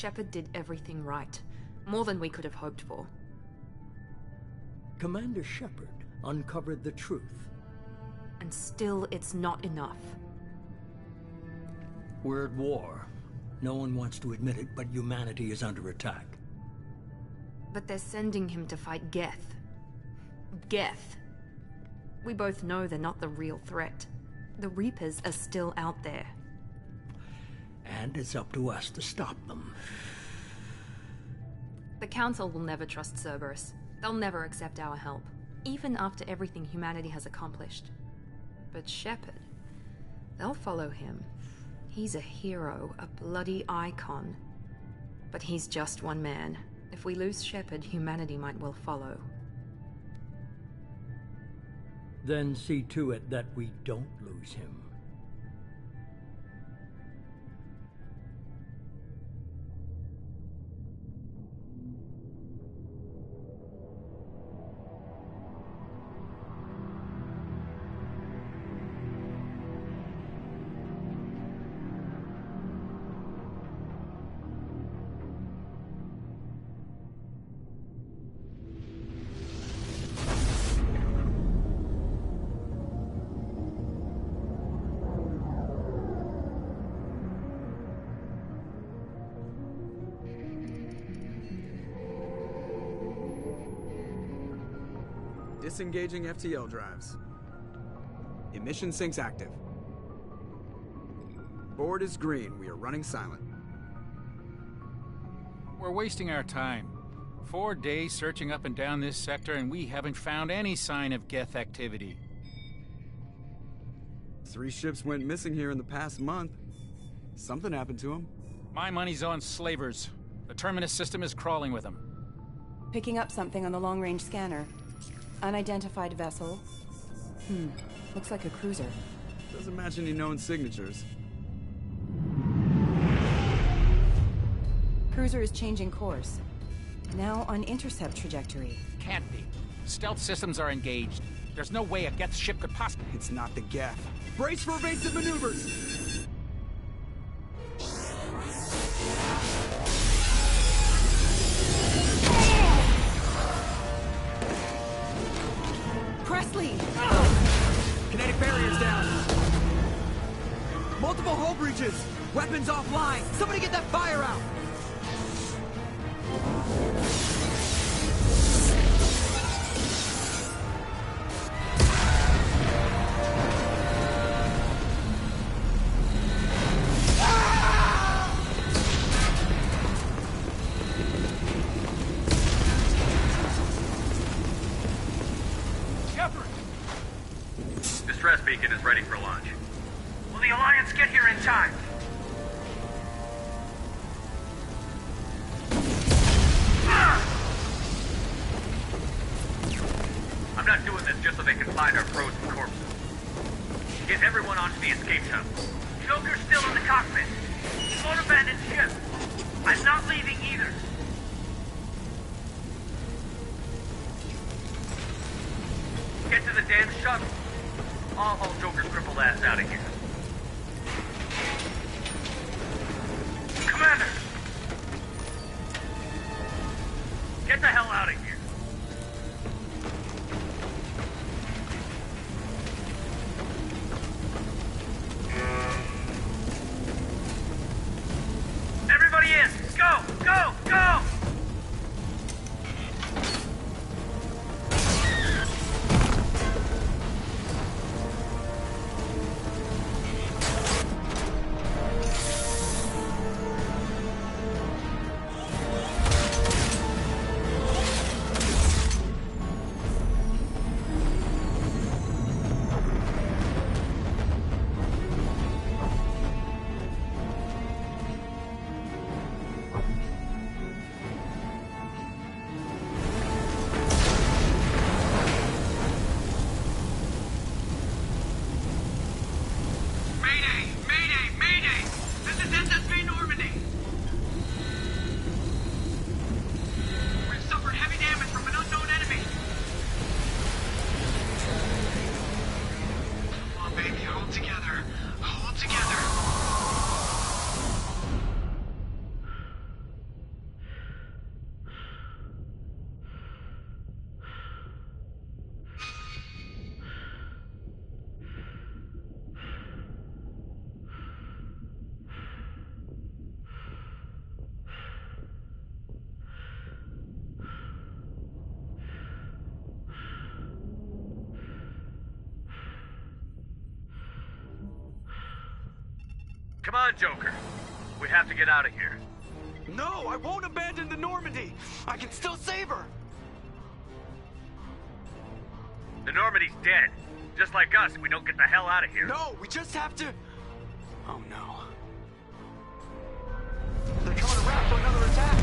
Shepard did everything right. More than we could have hoped for. Commander Shepard uncovered the truth. And still, it's not enough. We're at war. No one wants to admit it, but humanity is under attack. But they're sending him to fight Geth. Geth. We both know they're not the real threat. The Reapers are still out there. And it's up to us to stop them. The Council will never trust Cerberus. They'll never accept our help, even after everything humanity has accomplished. But Shepard, they'll follow him. He's a hero, a bloody icon. But he's just one man. If we lose Shepard, humanity might well follow. Then see to it that we don't lose him. Disengaging FTL drives. Emission sinks active. Board is green. We are running silent. We're wasting our time. 4 days searching up and down this sector, and we haven't found any sign of Geth activity. 3 ships went missing here in the past month. Something happened to them. My money's on slavers. The Terminus system is crawling with them. Picking up something on the long-range scanner. Unidentified vessel. Looks like a cruiser. Doesn't match any known signatures. Cruiser is changing course. Now on intercept trajectory. Can't be. Stealth systems are engaged. There's no way a Geth ship could possibly... It's not the Geth. Brace for evasive maneuvers! Presley! Kinetic barriers down. Multiple hull breaches. Weapons offline. Somebody get that fire out. Distress beacon is ready for launch. Will the Alliance get here in time? I'm not doing this just so they can find our frozen corpses. Get everyone onto the escape tunnel. Joker's still in the cockpit. He won't abandon ship. I'm not leaving either. Get to the damn shuttle. I'll haul Joker's crippled ass out of here. Commander! Get the hell out of here. Everybody in! Go! Go! Come on, Joker. We have to get out of here. No, I won't abandon the Normandy. I can still save her. The Normandy's dead. Just like us, we don't get the hell out of here. No, we just have to... Oh no. They're coming around for another attack.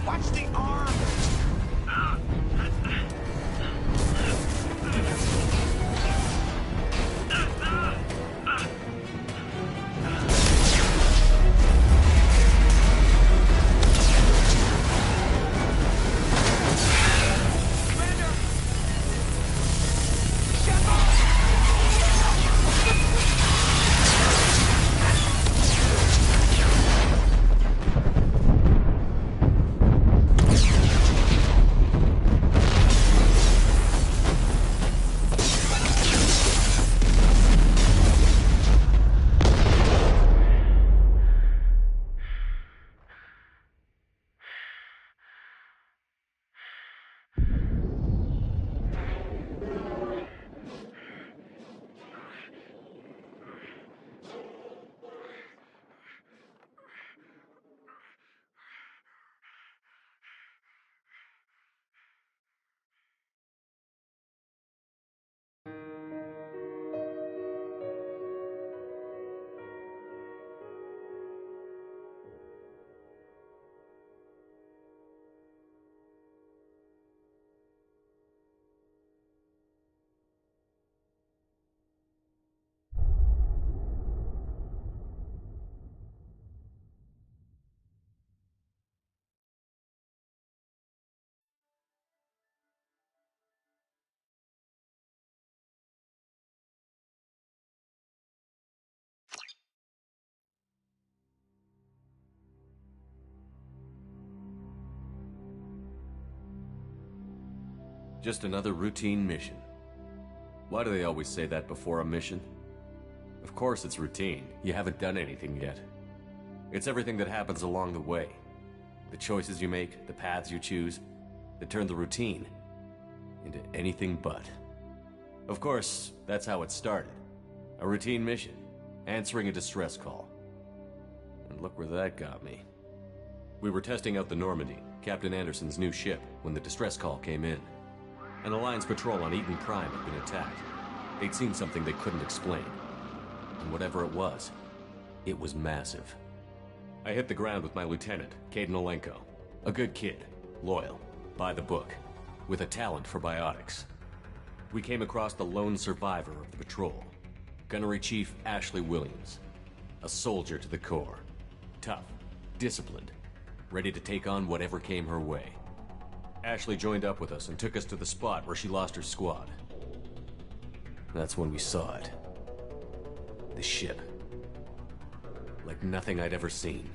Watch the arm! Just another routine mission. Why do they always say that before a mission? Of course it's routine. You haven't done anything yet. It's everything that happens along the way. The choices you make, the paths you choose, that turn the routine into anything but. Of course, that's how it started. A routine mission, answering a distress call. And look where that got me. We were testing out the Normandy, Captain Anderson's new ship, when the distress call came in. An Alliance patrol on Eden Prime had been attacked. They'd seen something they couldn't explain. And whatever it was massive. I hit the ground with my lieutenant, Caden Olenko. A good kid, loyal, by the book, with a talent for biotics. We came across the lone survivor of the patrol, Gunnery Chief Ashley Williams. A soldier to the core. Tough, disciplined, ready to take on whatever came her way. Ashley joined up with us and took us to the spot where she lost her squad. That's when we saw it. The ship. Like nothing I'd ever seen.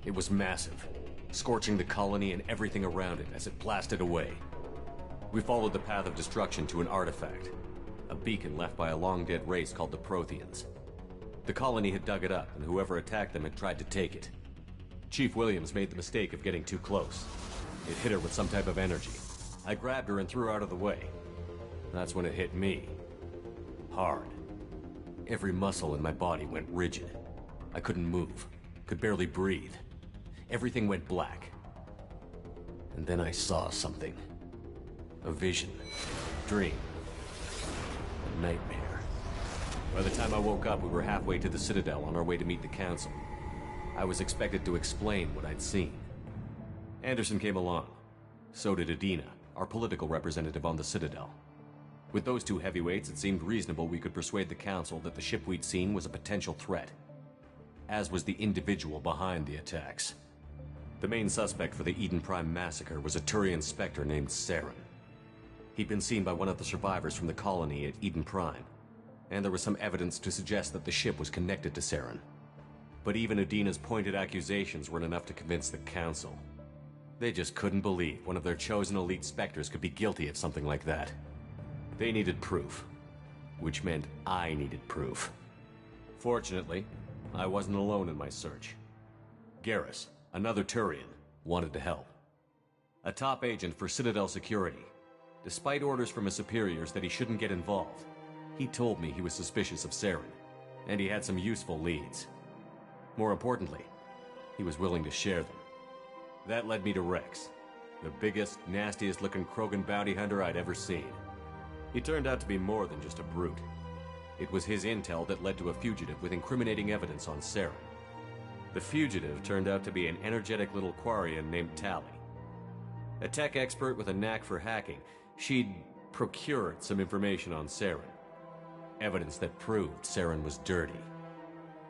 It was massive, scorching the colony and everything around it as it blasted away. We followed the path of destruction to an artifact, a beacon left by a long-dead race called the Protheans. The colony had dug it up, and whoever attacked them had tried to take it. Chief Williams made the mistake of getting too close. It hit her with some type of energy. I grabbed her and threw her out of the way. That's when it hit me. Hard. Every muscle in my body went rigid. I couldn't move, could barely breathe. Everything went black. And then I saw something. A vision. Dream. A nightmare. By the time I woke up, we were halfway to the Citadel on our way to meet the Council. I was expected to explain what I'd seen. Anderson came along. So did Adina, our political representative on the Citadel. With those two heavyweights, it seemed reasonable we could persuade the Council that the ship we'd seen was a potential threat. As was the individual behind the attacks. The main suspect for the Eden Prime massacre was a Turian Spectre named Saren. He'd been seen by one of the survivors from the colony at Eden Prime, and there was some evidence to suggest that the ship was connected to Saren. But even Adina's pointed accusations weren't enough to convince the Council. They just couldn't believe one of their chosen elite Spectres could be guilty of something like that. They needed proof. Which meant I needed proof. Fortunately, I wasn't alone in my search. Garrus, another Turian, wanted to help. A top agent for Citadel Security. Despite orders from his superiors that he shouldn't get involved, he told me he was suspicious of Saren, and he had some useful leads. More importantly, he was willing to share them. That led me to Rex, the biggest, nastiest-looking Krogan bounty hunter I'd ever seen. He turned out to be more than just a brute. It was his intel that led to a fugitive with incriminating evidence on Saren. The fugitive turned out to be an energetic little Quarian named Tali. A tech expert with a knack for hacking, she'd procured some information on Saren. Evidence that proved Saren was dirty.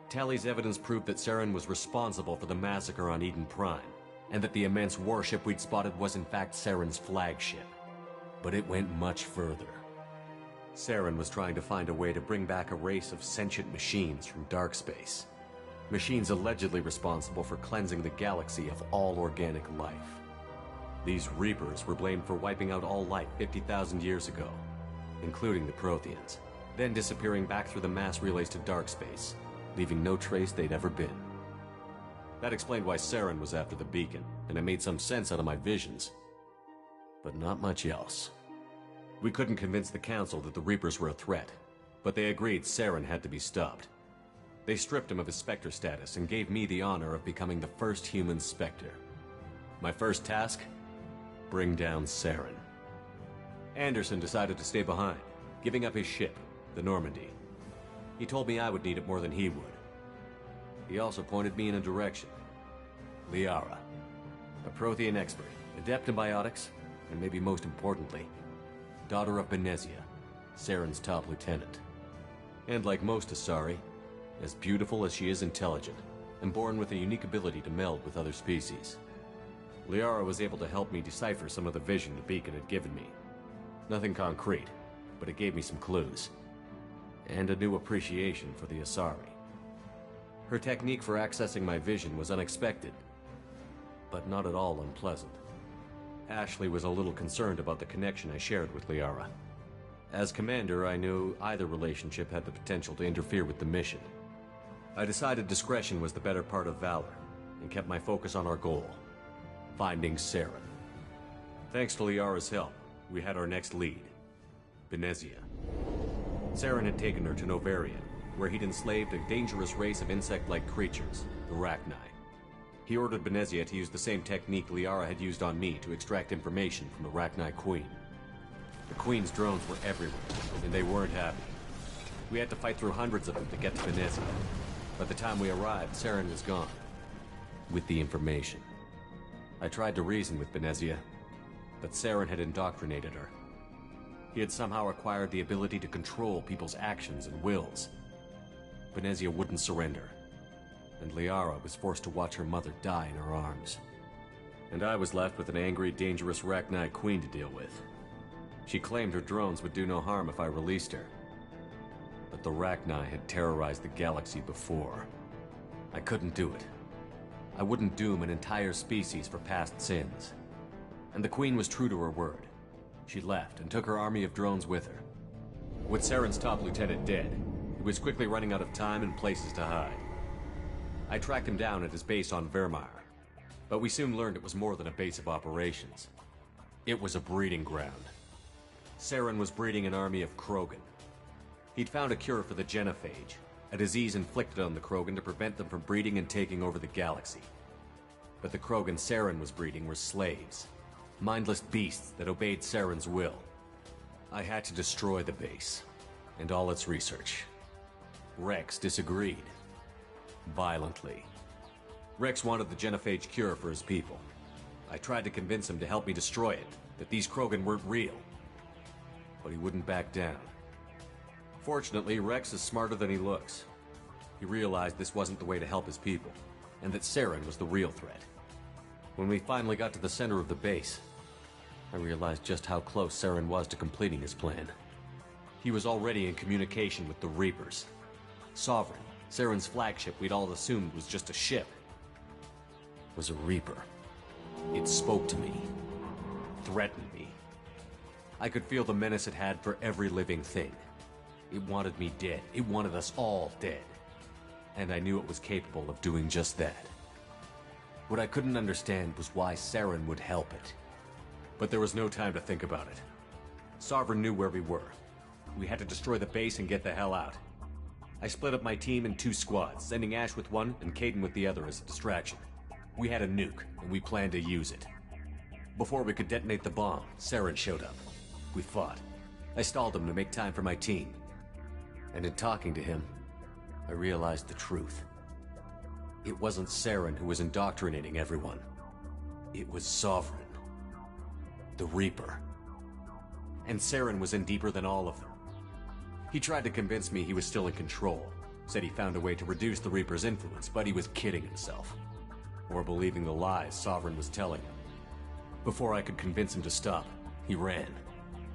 Tali's evidence proved that Saren was responsible for the massacre on Eden Prime, and that the immense warship we'd spotted was in fact Saren's flagship. But it went much further. Saren was trying to find a way to bring back a race of sentient machines from dark space. Machines allegedly responsible for cleansing the galaxy of all organic life. These Reapers were blamed for wiping out all life 50,000 years ago, including the Protheans, then disappearing back through the mass relays to dark space, leaving no trace they'd ever been. That explained why Saren was after the beacon, and it made some sense out of my visions. But not much else. We couldn't convince the Council that the Reapers were a threat, but they agreed Saren had to be stopped. They stripped him of his Spectre status and gave me the honor of becoming the first human Spectre. My first task? Bring down Saren. Anderson decided to stay behind, giving up his ship, the Normandy. He told me I would need it more than he would. He also pointed me in a direction. Liara, a Prothean expert, adept in biotics, and maybe most importantly, daughter of Benezia, Saren's top lieutenant. And like most Asari, as beautiful as she is intelligent, and born with a unique ability to meld with other species. Liara was able to help me decipher some of the vision the beacon had given me. Nothing concrete, but it gave me some clues. And a new appreciation for the Asari. Her technique for accessing my vision was unexpected, but not at all unpleasant. Ashley was a little concerned about the connection I shared with Liara. As commander, I knew either relationship had the potential to interfere with the mission. I decided discretion was the better part of valor, and kept my focus on our goal, finding Saren. Thanks to Liara's help, we had our next lead, Benezia. Saren had taken her to Novaria, where he'd enslaved a dangerous race of insect-like creatures, the Rachni. He ordered Benezia to use the same technique Liara had used on me to extract information from the Rachni Queen. The Queen's drones were everywhere, and they weren't happy. We had to fight through hundreds of them to get to Benezia. By the time we arrived, Saren was gone, with the information. I tried to reason with Benezia, but Saren had indoctrinated her. He had somehow acquired the ability to control people's actions and wills. Benezia wouldn't surrender, and Liara was forced to watch her mother die in her arms. And I was left with an angry, dangerous Rachni Queen to deal with. She claimed her drones would do no harm if I released her. But the Rachni had terrorized the galaxy before. I couldn't do it. I wouldn't doom an entire species for past sins. And the Queen was true to her word. She left and took her army of drones with her. With Saren's top lieutenant dead, he was quickly running out of time and places to hide. I tracked him down at his base on Vermeer, but we soon learned it was more than a base of operations. It was a breeding ground. Saren was breeding an army of Krogan. He'd found a cure for the genophage, a disease inflicted on the Krogan to prevent them from breeding and taking over the galaxy. But the Krogan Saren was breeding were slaves, mindless beasts that obeyed Saren's will. I had to destroy the base, and all its research. Rex disagreed. Violently. Rex wanted the genophage cure for his people. I tried to convince him to help me destroy it, that these Krogan weren't real. But he wouldn't back down. Fortunately, Rex is smarter than he looks. He realized this wasn't the way to help his people, and that Saren was the real threat. When we finally got to the center of the base, I realized just how close Saren was to completing his plan. He was already in communication with the Reapers. Sovereign, Saren's flagship we'd all assumed was just a ship, was a Reaper. It spoke to me, threatened me. I could feel the menace it had for every living thing. It wanted me dead. It wanted us all dead. and I knew it was capable of doing just that. What I couldn't understand was why Saren would help it. But there was no time to think about it. Sovereign knew where we were. We had to destroy the base and get the hell out. I split up my team in 2 squads, sending Ash with one and Kaidan with the other as a distraction. We had a nuke, and we planned to use it. Before we could detonate the bomb, Saren showed up. We fought. I stalled him to make time for my team. And in talking to him, I realized the truth. It wasn't Saren who was indoctrinating everyone. It was Sovereign. The Reaper. And Saren was in deeper than all of them. He tried to convince me he was still in control. Said he found a way to reduce the Reaper's influence, but he was kidding himself. Or believing the lies Sovereign was telling him. Before I could convince him to stop, he ran,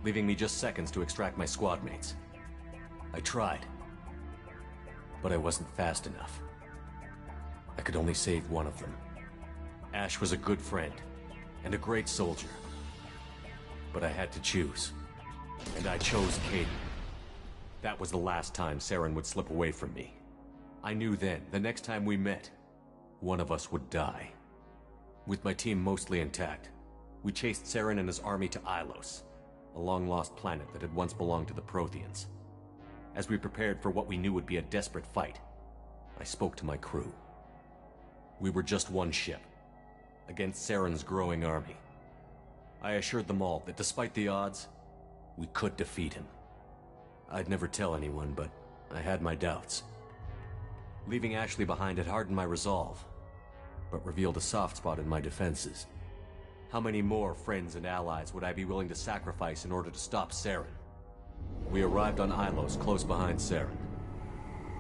leaving me just seconds to extract my squad mates. I tried, but I wasn't fast enough. I could only save one of them. Ash was a good friend, and a great soldier. But I had to choose, and I chose Kaidan. That was the last time Saren would slip away from me. I knew then, the next time we met, one of us would die. With my team mostly intact, we chased Saren and his army to Ilos, a long-lost planet that had once belonged to the Protheans. As we prepared for what we knew would be a desperate fight, I spoke to my crew. We were just one ship, against Saren's growing army. I assured them all that despite the odds, we could defeat him. I'd never tell anyone, but I had my doubts. Leaving Ashley behind had hardened my resolve, but revealed a soft spot in my defenses. How many more friends and allies would I be willing to sacrifice in order to stop Saren? We arrived on Ilos, close behind Saren.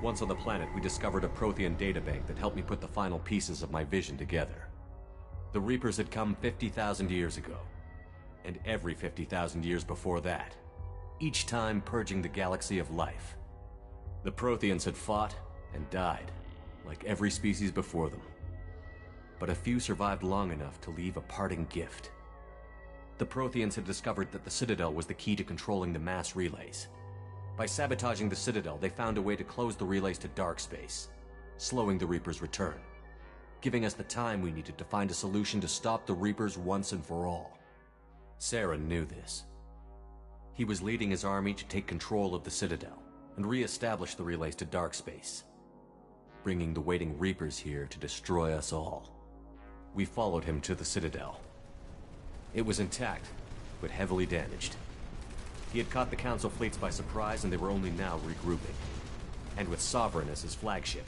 Once on the planet, we discovered a Prothean databank that helped me put the final pieces of my vision together. The Reapers had come 50,000 years ago, and every 50,000 years before that, each time purging the galaxy of life. The Protheans had fought and died, like every species before them. But a few survived long enough to leave a parting gift. The Protheans had discovered that the Citadel was the key to controlling the mass relays. By sabotaging the Citadel, they found a way to close the relays to dark space, slowing the Reapers' return, giving us the time we needed to find a solution to stop the Reapers once and for all. Saren knew this. He was leading his army to take control of the Citadel and re-establish the relays to dark space, bringing the waiting Reapers here to destroy us all. We followed him to the Citadel. It was intact, but heavily damaged. He had caught the Council fleets by surprise, and they were only now regrouping. And with Sovereign as his flagship,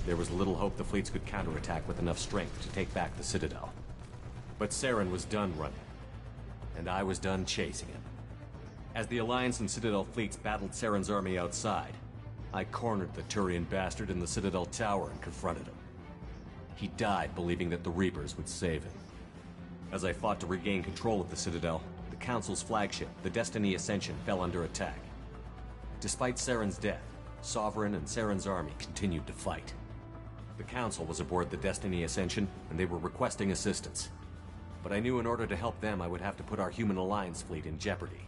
there was little hope the fleets could counterattack with enough strength to take back the Citadel. But Saren was done running, and I was done chasing him. As the Alliance and Citadel fleets battled Saren's army outside, I cornered the Turian bastard in the Citadel tower and confronted him. He died believing that the Reapers would save him. As I fought to regain control of the Citadel, the Council's flagship, the Destiny Ascension, fell under attack. Despite Saren's death, Sovereign and Saren's army continued to fight. The Council was aboard the Destiny Ascension, and they were requesting assistance. But I knew in order to help them, I would have to put our Human Alliance fleet in jeopardy.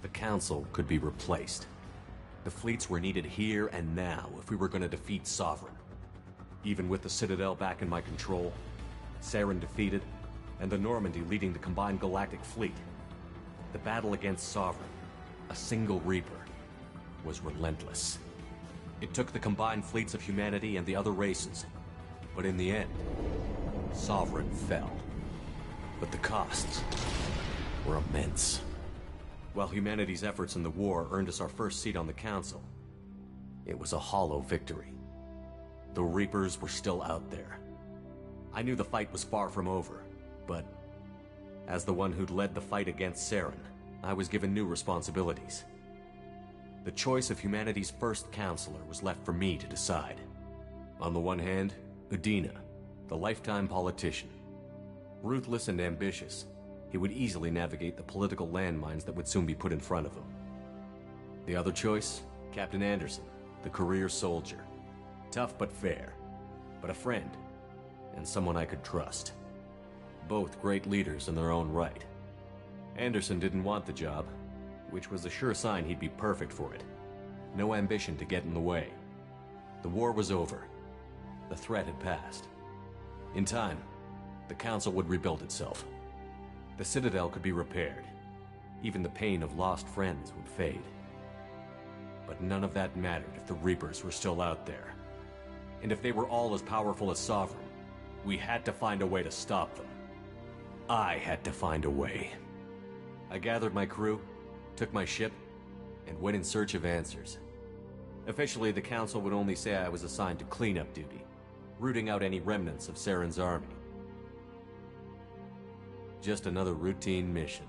The Council could be replaced. The fleets were needed here and now if we were going to defeat Sovereign. Even with the Citadel back in my control, Saren defeated, and the Normandy leading the combined galactic fleet, the battle against Sovereign, a single Reaper, was relentless. It took the combined fleets of humanity and the other races, but in the end, Sovereign fell. But the costs were immense. While humanity's efforts in the war earned us our first seat on the Council, it was a hollow victory. The Reapers were still out there. I knew the fight was far from over, but as the one who'd led the fight against Saren, I was given new responsibilities. The choice of humanity's first counselor was left for me to decide. On the one hand, Udina, the lifetime politician. Ruthless and ambitious, he would easily navigate the political landmines that would soon be put in front of him. The other choice, Captain Anderson, the career soldier. Tough but fair, but a friend, and someone I could trust. Both great leaders in their own right. Anderson didn't want the job, which was a sure sign he'd be perfect for it. No ambition to get in the way. The war was over. The threat had passed. In time, the Council would rebuild itself. The Citadel could be repaired. Even the pain of lost friends would fade. But none of that mattered if the Reapers were still out there. And if they were all as powerful as Sovereign, we had to find a way to stop them. I had to find a way. I gathered my crew, took my ship, and went in search of answers. Officially, the Council would only say I was assigned to cleanup duty, rooting out any remnants of Saren's army. Just another routine mission.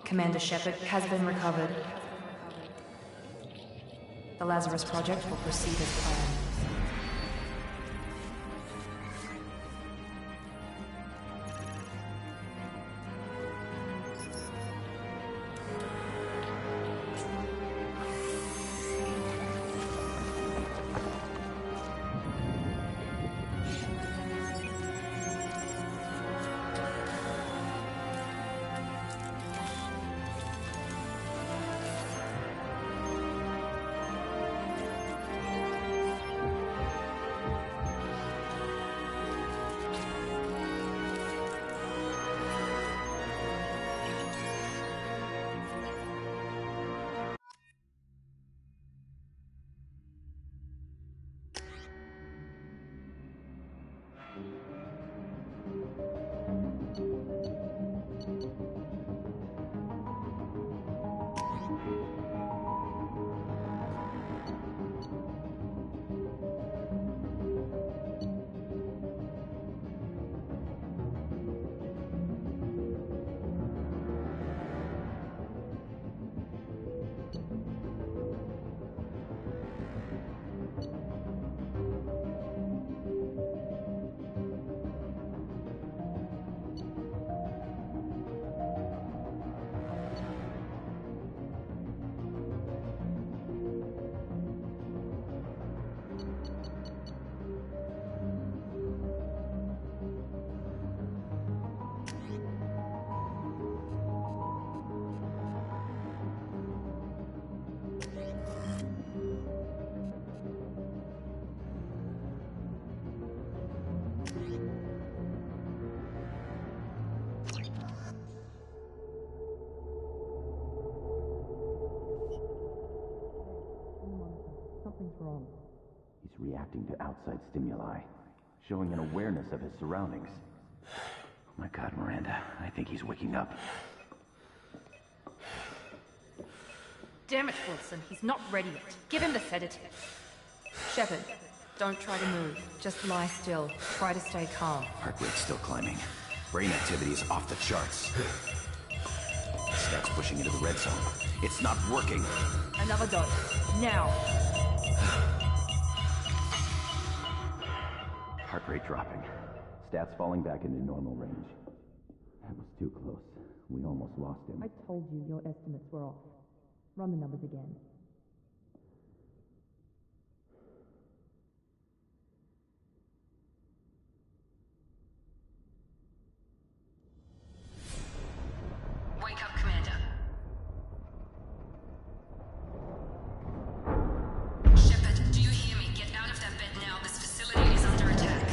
Commander Shepard has been recovered. The Lazarus Project will proceed as planned. Something's wrong. He's reacting to outside stimuli, showing an awareness of his surroundings. Oh my God, Miranda, I think he's waking up. Damn it, Wilson, he's not ready yet. Give him the sedative. Shepard, don't try to move. Just lie still. Try to stay calm. Heart rate's still climbing. Brain activity is off the charts. Stats pushing into the red zone. It's not working. Another dose. Now. Heart rate dropping. Stats falling back into normal range. That was too close. We almost lost him. I told you your estimates were off. Run the numbers again. Wake up, Commander. Shepard, do you hear me? Get out of that bed now. This facility is under attack.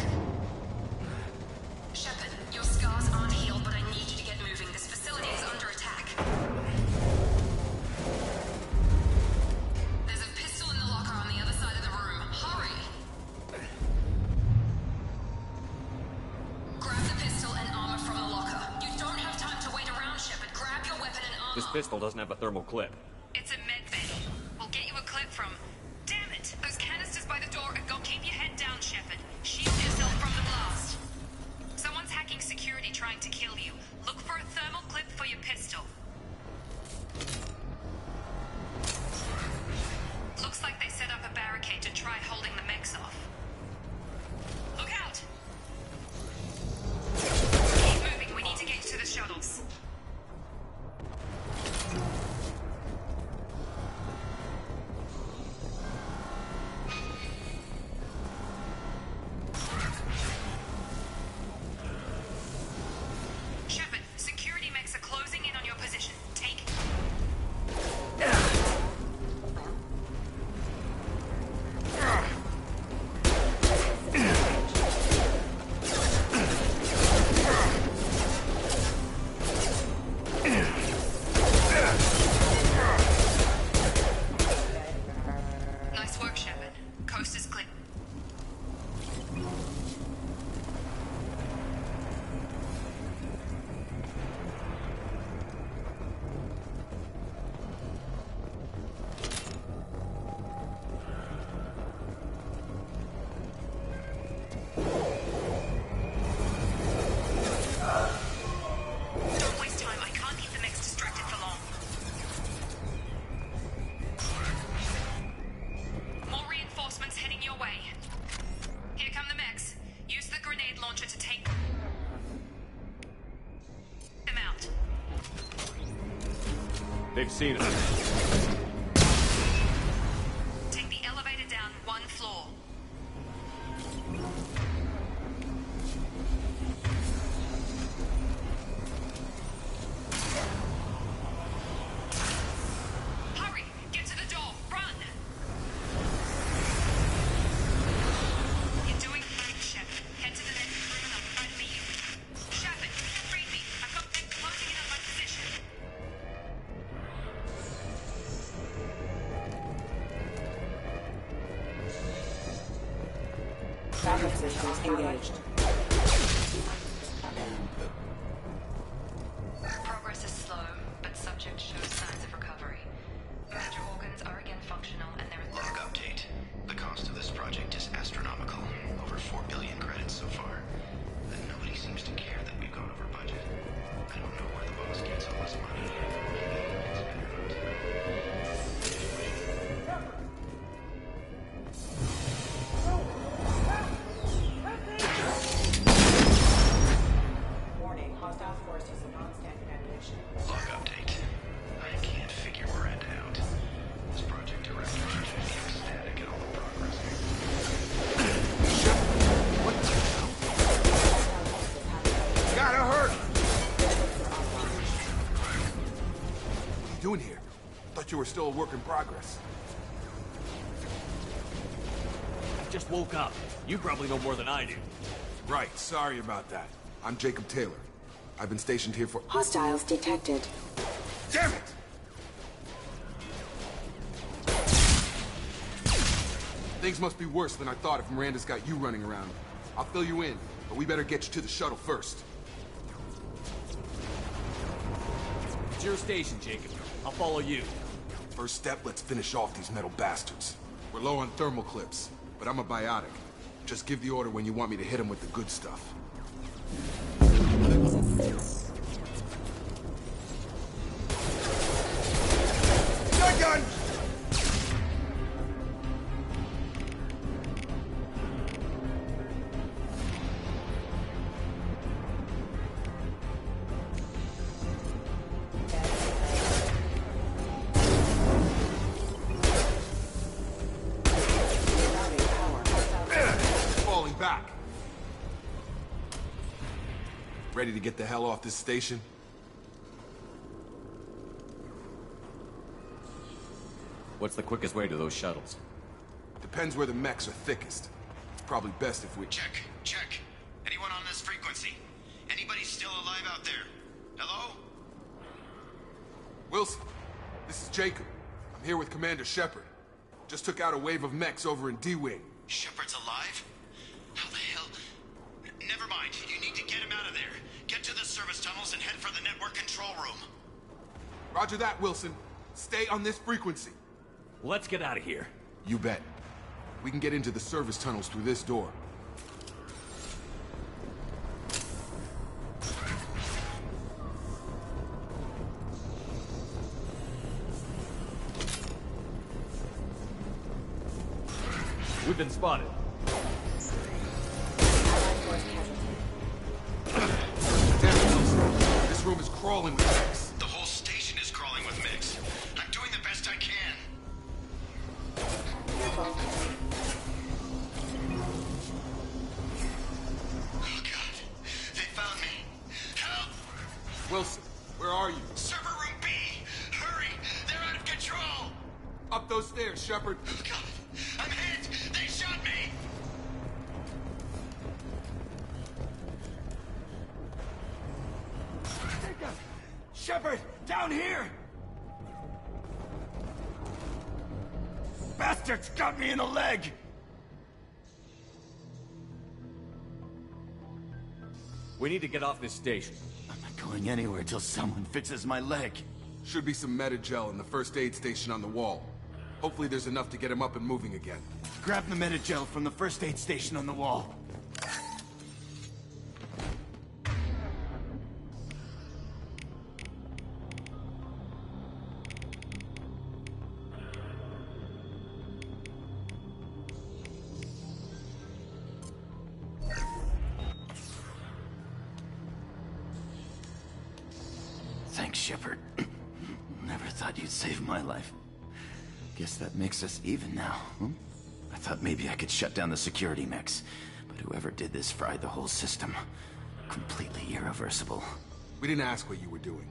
Shepard, your scars aren't healed, but I need you to get moving. This facility is under attack. There's a pistol in the locker on the other side of the room. Hurry! Grab the pistol and armor from the locker. You don't have time to wait around, Shepard. Grab your weapon and armor. This pistol doesn't have a thermal clip. It's a med bay. We'll get you a clip from... Damn it! Those canisters by the door, and go keep your head down, Shepard. Shield yourself from the blast. Someone's hacking security trying to kill you. Look for a thermal clip for your pistol. Looks like they set up a barricade to try holding the mechs off. Look out! Keep moving, we need to get to the shuttles. They've seen us. Take the elevator down 1 floor. Hurry! Get to the door! Run! You're doing great, Shep. Head to the next room and I'll try to meet you. Shepard, read me. I've got them closing in on my position. Backup systems engaged. Progress is slow, but subject shows signs of recovery. Major organs are again functional and there is... Log update. The cost of this project is astronomical. Over 4 billion credits so far. And nobody seems to care that we've gone over budget. I don't know where the boss gets all this money. Maybe it's better not to know. Warning, hostile forces of non-standard ammunition. Log update. I can't figure Miranda out. This project director seems to be ecstatic at all the progress. Gotta hurt! What are you doing here? Thought you were still a work in progress. I just woke up. You probably know more than I do. Right, sorry about that. I'm Jacob Taylor. I've been stationed here for... Hostiles detected. Damn it! Things must be worse than I thought if Miranda's got you running around. I'll fill you in, but we better get you to the shuttle first. It's your station, Jacob. I'll follow you. First step, let's finish off these metal bastards. We're low on thermal clips, but I'm a biotic. Just give the order when you want me to hit them with the good stuff. Shotgun! Falling back. Ready to get the hell off this station? What's the quickest way to those shuttles? Depends where the mechs are thickest. It's probably best if we... Check. Anyone on this frequency? Anybody still alive out there? Hello? Wilson, this is Jacob. I'm here with Commander Shepard. Just took out a wave of mechs over in D-Wing. Shepard's alive? How the hell? Never mind. You need to get him out of there. Get to the service tunnels and head for the network control room. Roger that, Wilson. Stay on this frequency. Let's get out of here. You bet. We can get into the service tunnels through this door. We've been spotted. Damn it, Wilson. This room is crawling with mechs. The whole station is crawling with mix. I'm doing the best I can. Oh God, they found me. Help! Wilson, where are you? Server room B! Hurry! They're out of control! Up those stairs, Shepard. Oh God, I'm hit! They shot me! Shepard, down here! Bastards got me in the leg! We need to get off this station. I'm not going anywhere till someone fixes my leg. Should be some Medi-gel in the first aid station on the wall. Hopefully there's enough to get him up and moving again. Grab the Medi-gel from the first aid station on the wall. Thanks, Shepard. Never thought you'd save my life. Guess that makes us even now, hmm? I thought maybe I could shut down the security mechs, but whoever did this fried the whole system. Completely irreversible. We didn't ask what you were doing.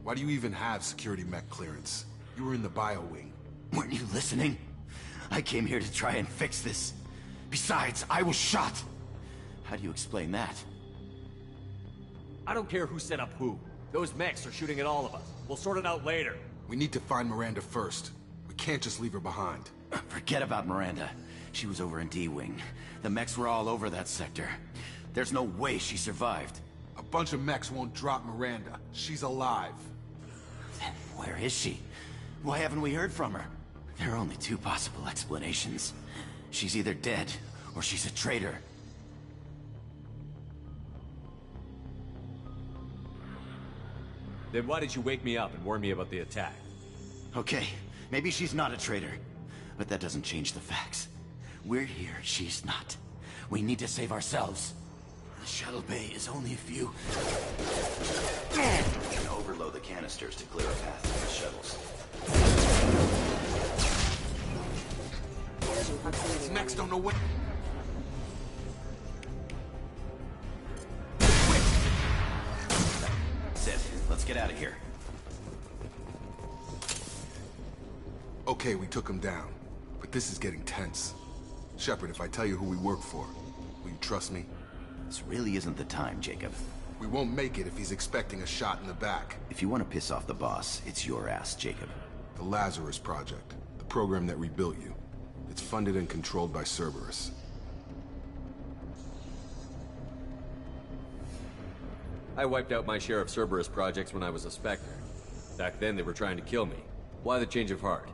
Why do you even have security mech clearance? You were in the bio wing. Weren't you listening? I came here to try and fix this. Besides, I was shot. How do you explain that? I don't care who set up who. Those mechs are shooting at all of us. We'll sort it out later. We need to find Miranda first. We can't just leave her behind. Forget about Miranda. She was over in D-Wing. The mechs were all over that sector. There's no way she survived. A bunch of mechs won't drop Miranda. She's alive. Then where is she? Why haven't we heard from her? There are only two possible explanations. She's either dead, or she's a traitor. Then why did you wake me up and warn me about the attack? Okay, maybe she's not a traitor. But that doesn't change the facts. We're here, she's not. We need to save ourselves. The shuttle bay is only a few... We can overload the canisters to clear a path to the shuttles. These mechs don't know what... That's it. Let's get out of here. Okay, we took him down. But this is getting tense. Shepard, if I tell you who we work for, will you trust me? This really isn't the time, Jacob. We won't make it if he's expecting a shot in the back. If you want to piss off the boss, it's your ass, Jacob. The Lazarus Project. The program that rebuilt you. It's funded and controlled by Cerberus. I wiped out my share of Cerberus projects when I was a Spectre. Back then, they were trying to kill me. Why the change of heart?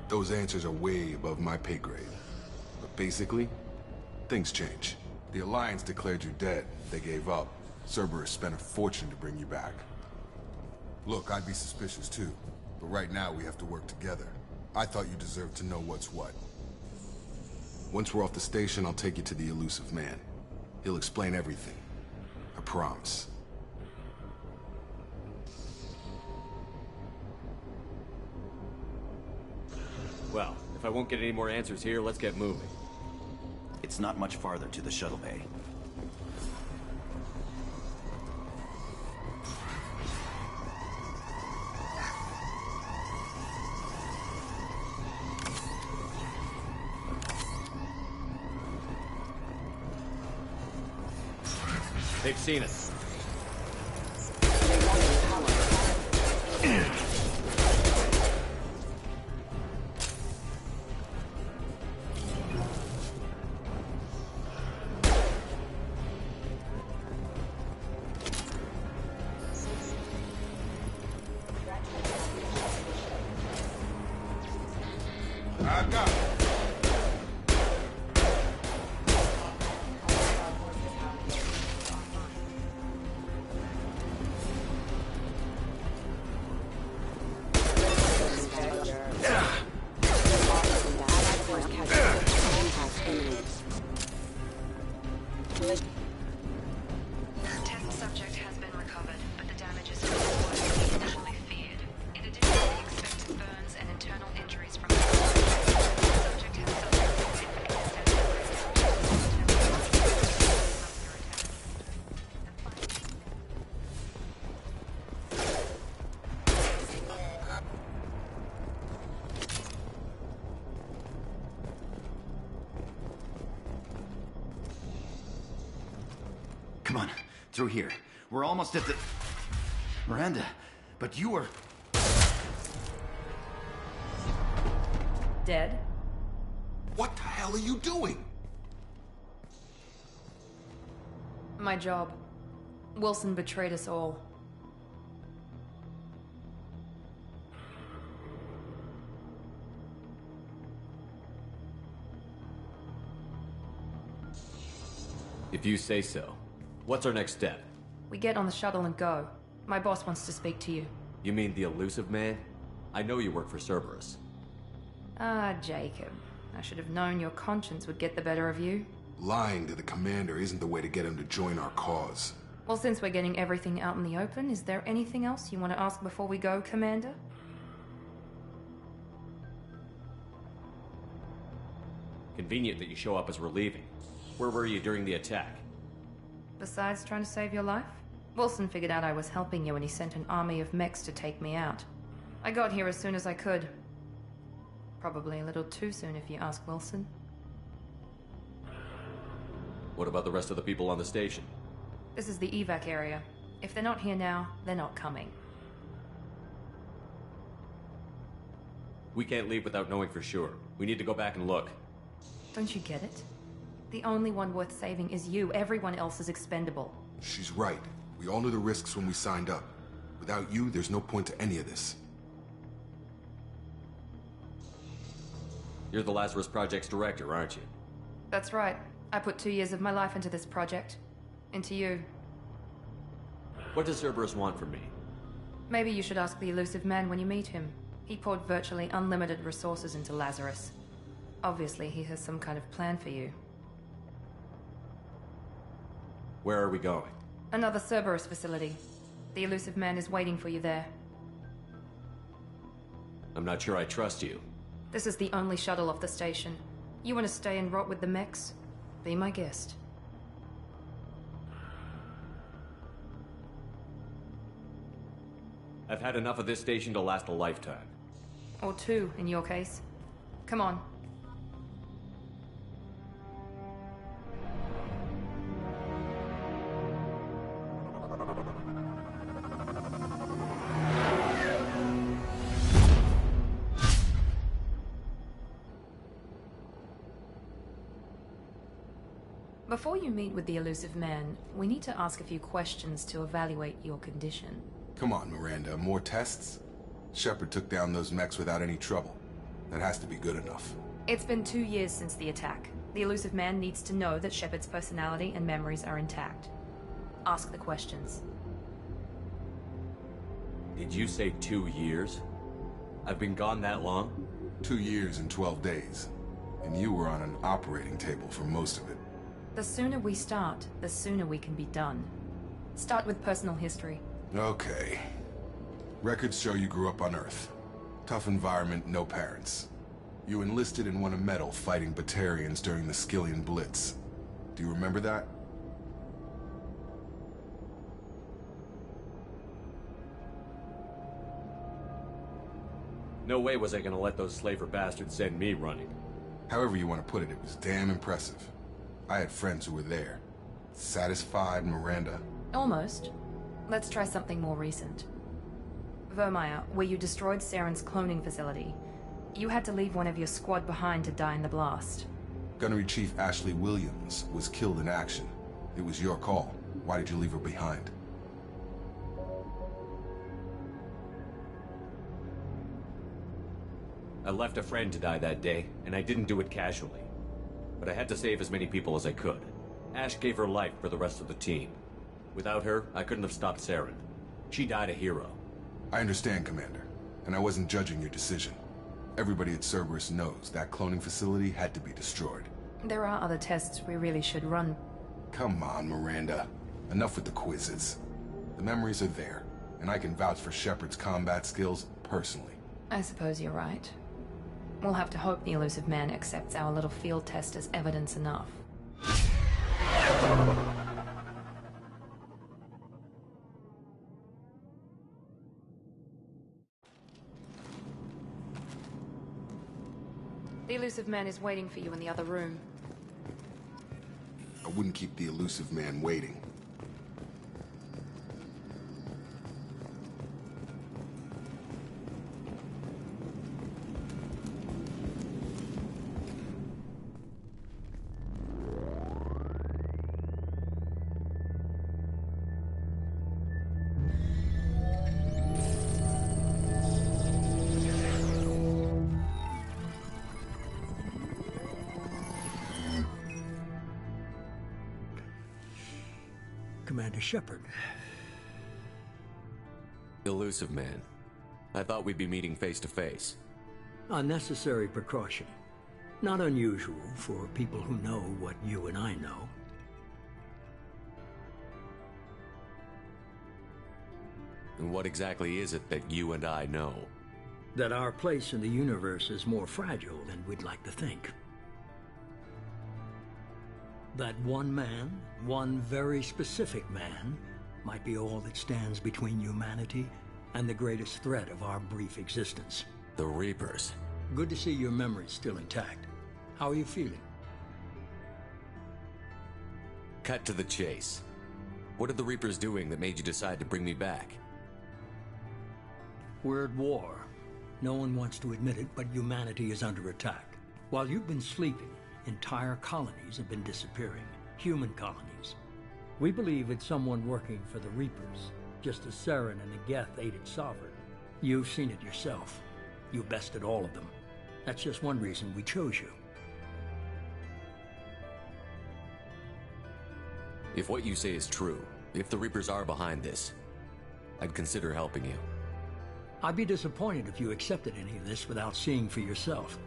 Those answers are way above my pay grade. But basically, things change. The Alliance declared you dead. They gave up. Cerberus spent a fortune to bring you back. Look, I'd be suspicious too. But right now, we have to work together. I thought you deserved to know what's what. Once we're off the station, I'll take you to the Elusive Man. He'll explain everything. I promise. Well, if I won't get any more answers here, let's get moving. It's not much farther to the shuttle bay. They've seen us. I got it. Test subject has been recovered, but the damage is far worse than initially feared. In addition to the expected burns and internal injuries from the subject has Come on, through here. We're almost at the... Miranda, but you were... Dead? What the hell are you doing? My job. Wilson betrayed us all. If you say so. What's our next step? We get on the shuttle and go. My boss wants to speak to you. You mean the Elusive Man? I know you work for Cerberus. Ah, Jacob. I should have known your conscience would get the better of you. Lying to the commander isn't the way to get him to join our cause. Well, since we're getting everything out in the open, is there anything else you want to ask before we go, Commander? Convenient that you show up as we're leaving. Where were you during the attack? Besides trying to save your life, Wilson figured out I was helping you and he sent an army of mechs to take me out. I got here as soon as I could. Probably a little too soon if you ask Wilson. What about the rest of the people on the station? This is the evac area. If they're not here now, they're not coming. We can't leave without knowing for sure. We need to go back and look. Don't you get it? The only one worth saving is you. Everyone else is expendable. She's right. We all knew the risks when we signed up. Without you, there's no point to any of this. You're the Lazarus Project's director, aren't you? That's right. I put 2 years of my life into this project. Into you. What does Cerberus want from me? Maybe you should ask the Elusive Man when you meet him. He poured virtually unlimited resources into Lazarus. Obviously, he has some kind of plan for you. Where are we going? Another Cerberus facility. The Elusive Man is waiting for you there. I'm not sure I trust you. This is the only shuttle off the station. You want to stay and rot with the mechs? Be my guest. I've had enough of this station to last a lifetime. Or 2, in your case. Come on. Before you meet with the Elusive Man, we need to ask a few questions to evaluate your condition. Come on, Miranda. More tests? Shepard took down those mechs without any trouble. That has to be good enough. It's been 2 years since the attack. The Elusive Man needs to know that Shepard's personality and memories are intact. Ask the questions. Did you say 2 years? I've been gone that long? 2 years and 12 days. And you were on an operating table for most of it. The sooner we start, the sooner we can be done. Start with personal history. Okay. Records show you grew up on Earth. Tough environment, no parents. You enlisted and won a medal fighting Batarians during the Skillian Blitz. Do you remember that? No way was I gonna let those slaver bastards send me running. However you want to put it, it was damn impressive. I had friends who were there. Satisfied, Miranda? Almost. Let's try something more recent. Vermeer, where you destroyed Saren's cloning facility. You had to leave one of your squad behind to die in the blast. Gunnery Chief Ashley Williams was killed in action. It was your call. Why did you leave her behind? I left a friend to die that day, and I didn't do it casually. But I had to save as many people as I could. Ash gave her life for the rest of the team. Without her, I couldn't have stopped Saren. She died a hero. I understand, Commander. And I wasn't judging your decision. Everybody at Cerberus knows that cloning facility had to be destroyed. There are other tests we really should run. Come on, Miranda. Enough with the quizzes. The memories are there, and I can vouch for Shepard's combat skills personally. I suppose you're right. We'll have to hope the Elusive Man accepts our little field test as evidence enough. The Elusive Man is waiting for you in the other room. I wouldn't keep the Elusive Man waiting. Commander Shepard. Elusive Man. I thought we'd be meeting face to face. A necessary precaution. Not unusual for people who know what you and I know. And what exactly is it that you and I know? That our place in the universe is more fragile than we'd like to think. That one man, one very specific man, might be all that stands between humanity and the greatest threat of our brief existence. The Reapers. Good to see your memory's still intact. How are you feeling? Cut to the chase. What are the Reapers doing that made you decide to bring me back? We're at war. No one wants to admit it, but humanity is under attack. While you've been sleeping, entire colonies have been disappearing. Human colonies. We believe it's someone working for the Reapers, just as Saren and the Geth aided Sovereign. You've seen it yourself. You bested all of them. That's just one reason we chose you. If what you say is true, if the Reapers are behind this, I'd consider helping you. I'd be disappointed if you accepted any of this without seeing for yourself.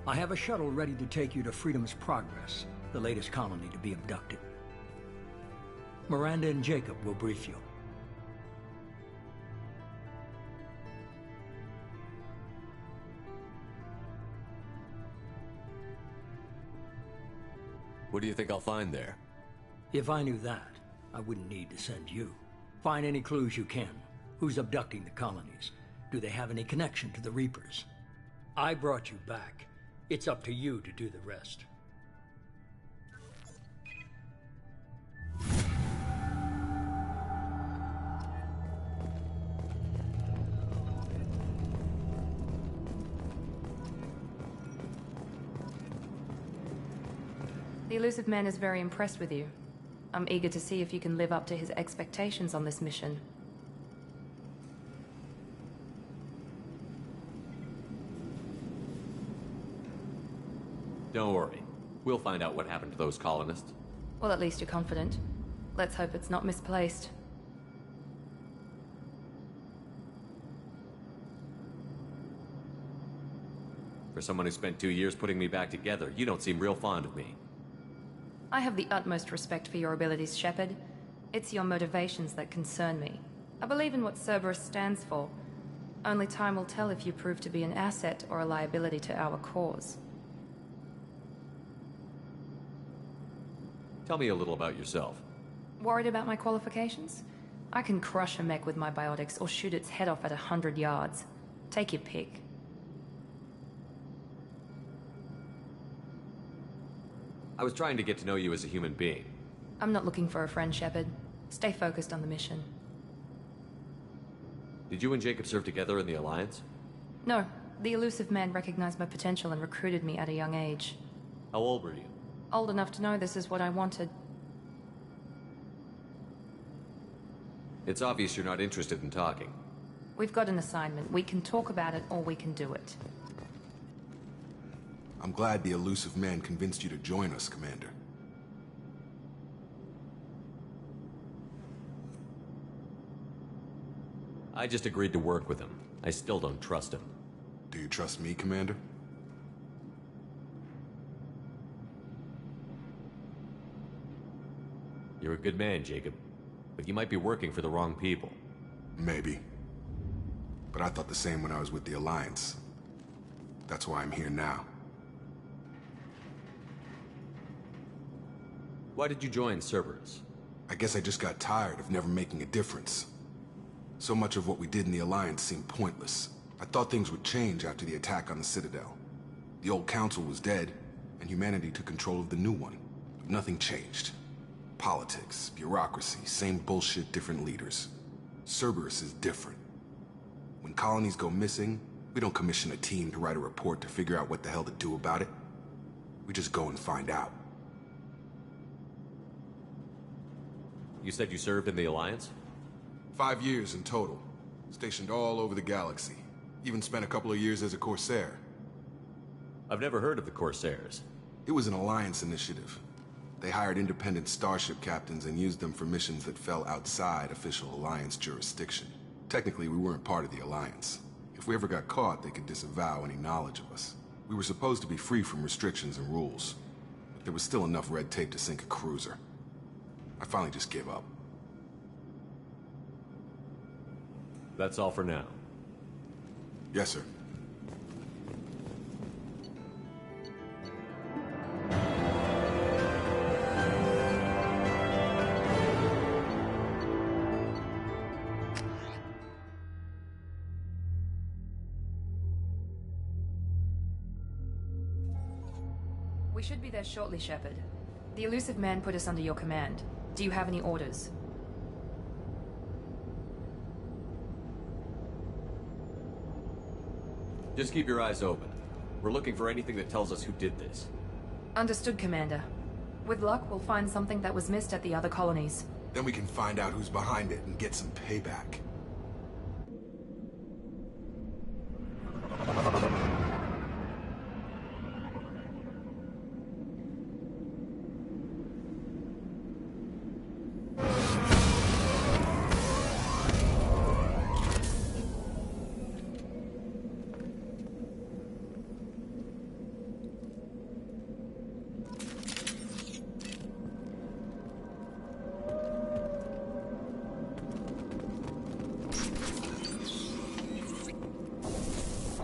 I have a shuttle ready to take you to Freedom's Progress, the latest colony to be abducted. Miranda and Jacob will brief you. What do you think I'll find there? If I knew that, I wouldn't need to send you. Find any clues you can. Who's abducting the colonies? Do they have any connection to the Reapers? I brought you back. It's up to you to do the rest. The Illusive Man is very impressed with you. I'm eager to see if you can live up to his expectations on this mission. Don't worry. We'll find out what happened to those colonists. Well, at least you're confident. Let's hope it's not misplaced. For someone who spent 2 years putting me back together, you don't seem real fond of me. I have the utmost respect for your abilities, Shepard. It's your motivations that concern me. I believe in what Cerberus stands for. Only time will tell if you prove to be an asset or a liability to our cause. Tell me a little about yourself. Worried about my qualifications? I can crush a mech with my biotics or shoot its head off at 100 yards. Take your pick. I was trying to get to know you as a human being. I'm not looking for a friend, Shepard. Stay focused on the mission. Did you and Jacob serve together in the Alliance? No. The Illusive Man recognized my potential and recruited me at a young age. How old were you? Old enough to know this is what I wanted. It's obvious you're not interested in talking. We've got an assignment. We can talk about it or we can do it. I'm glad the Illusive Man convinced you to join us, Commander. I just agreed to work with him. I still don't trust him. Do you trust me, Commander? You're a good man, Jacob. But you might be working for the wrong people. Maybe. But I thought the same when I was with the Alliance. That's why I'm here now. Why did you join Cerberus? I guess I just got tired of never making a difference. So much of what we did in the Alliance seemed pointless. I thought things would change after the attack on the Citadel. The old council was dead, and humanity took control of the new one. But nothing changed. Politics, bureaucracy, same bullshit, different leaders. Cerberus is different. When colonies go missing, we don't commission a team to write a report to figure out what the hell to do about it. We just go and find out. You said you served in the Alliance? 5 years in total. Stationed all over the galaxy. Even spent a couple of years as a Corsair. I've never heard of the Corsairs. It was an Alliance initiative. They hired independent starship captains and used them for missions that fell outside official Alliance jurisdiction. Technically, we weren't part of the Alliance. If we ever got caught, they could disavow any knowledge of us. We were supposed to be free from restrictions and rules. But there was still enough red tape to sink a cruiser. I finally just gave up. That's all for now. Yes, sir. We should be there shortly, Shepard. The Illusive Man put us under your command. Do you have any orders? Just keep your eyes open. We're looking for anything that tells us who did this. Understood, Commander. With luck, we'll find something that was missed at the other colonies. Then we can find out who's behind it and get some payback.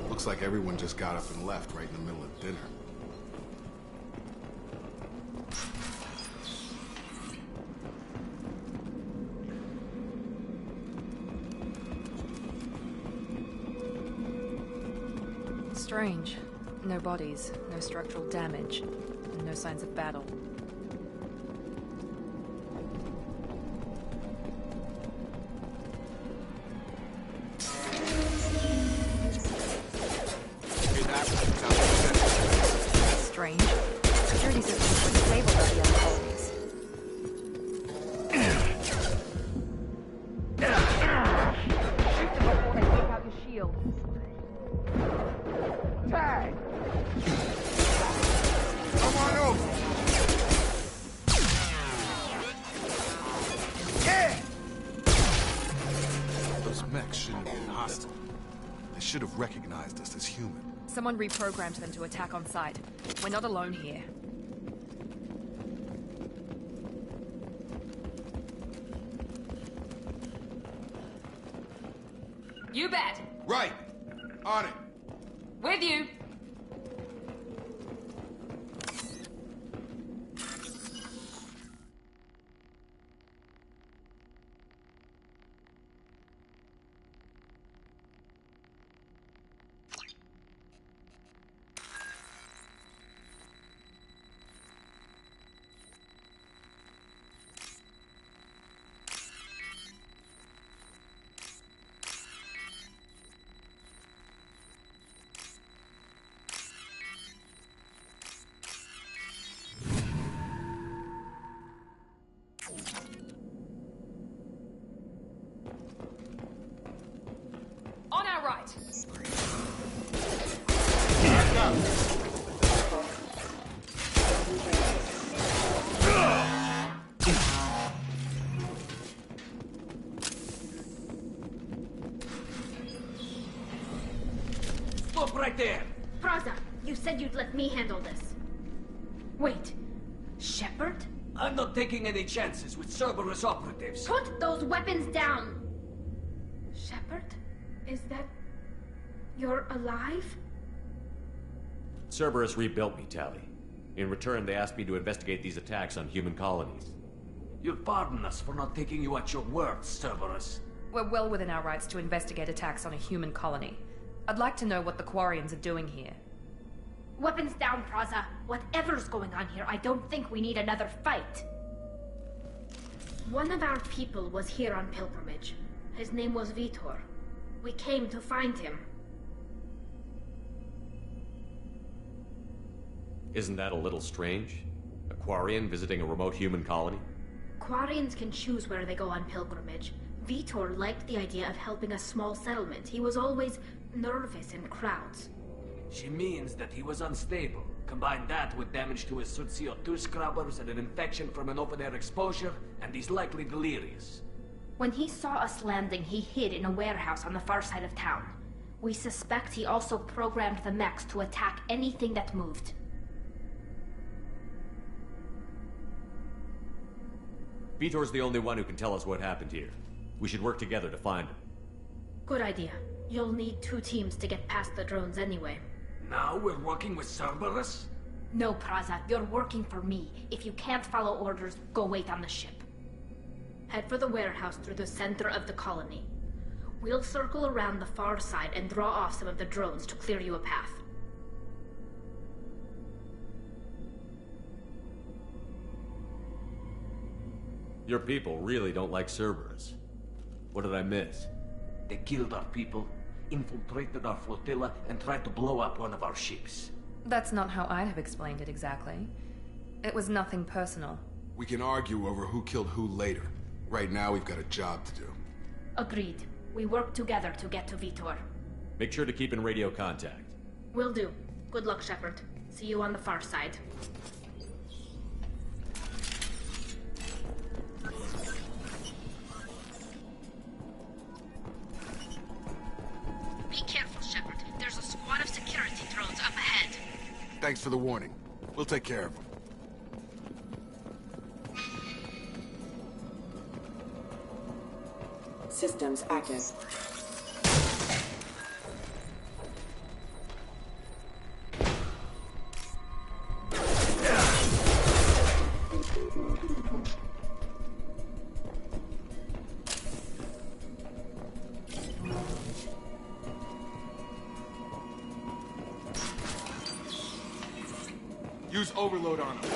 Looks like everyone just got up and left right in the middle of dinner. Strange. No bodies, no structural damage, and no signs of battle. Strange. Security systems were disabled by the other colonies. Shoot them before they take out your shield. Tag! Come on over! Yeah! Those mechs shouldn't have been hostile. They should have recognized us as human. Someone reprogrammed them to attack on sight. We're not alone here. You bet! Right! On it! With you! On our right. Stop right there! Praza, you said you'd let me handle this. Wait, Shepard? I'm not taking any chances with Cerberus operatives. Put those weapons down! Shepard? Is that... you're alive? Cerberus rebuilt me, Tali. In return, they asked me to investigate these attacks on human colonies. You'll pardon us for not taking you at your word, Cerberus. We're well within our rights to investigate attacks on a human colony. I'd like to know what the Quarians are doing here. Weapons down, Praza. Whatever's going on here, I don't think we need another fight. One of our people was here on pilgrimage. His name was Vitor. We came to find him. Isn't that a little strange? A Quarian visiting a remote human colony? Quarians can choose where they go on pilgrimage. Vitor liked the idea of helping a small settlement. He was always nervous in crowds. She means that he was unstable. Combine that with damage to his suit CO2 scrubbers and an infection from an open-air exposure, and he's likely delirious. When he saw us landing, he hid in a warehouse on the far side of town. We suspect he also programmed the mechs to attack anything that moved. Vitor's the only one who can tell us what happened here. We should work together to find him. Good idea. You'll need 2 teams to get past the drones anyway. Now we're working with Cerberus? No, Praza, you're working for me. If you can't follow orders, go wait on the ship. Head for the warehouse through the center of the colony. We'll circle around the far side and draw off some of the drones to clear you a path. Your people really don't like Cerberus. What did I miss? They killed our people, infiltrated our flotilla, and tried to blow up one of our ships. That's not how I'd have explained it exactly. It was nothing personal. We can argue over who killed who later. Right now, we've got a job to do. Agreed. We work together to get to Vitor. Make sure to keep in radio contact. Will do. Good luck, Shepard. See you on the far side. Be careful, Shepard. There's a squad of security drones up ahead. Thanks for the warning. We'll take care of them. Systems active. Use overload on them.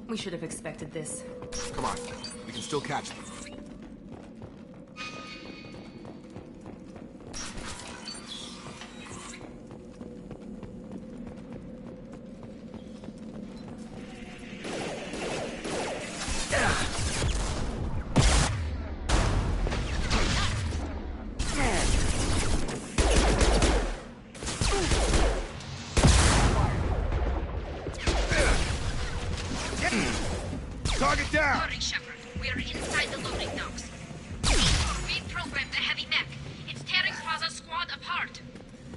We should have expected this. Come on, we can still catch them. Target down! Hurry, Shepard. We're inside the loading docks. Reprogrammed the heavy mech. It's tearing Plaza's squad apart.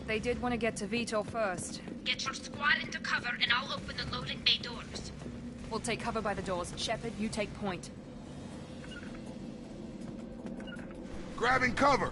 They did want to get to Vitor first. Get your squad into cover, and I'll open the loading bay doors. We'll take cover by the doors. Shepard, you take point. Grabbing cover!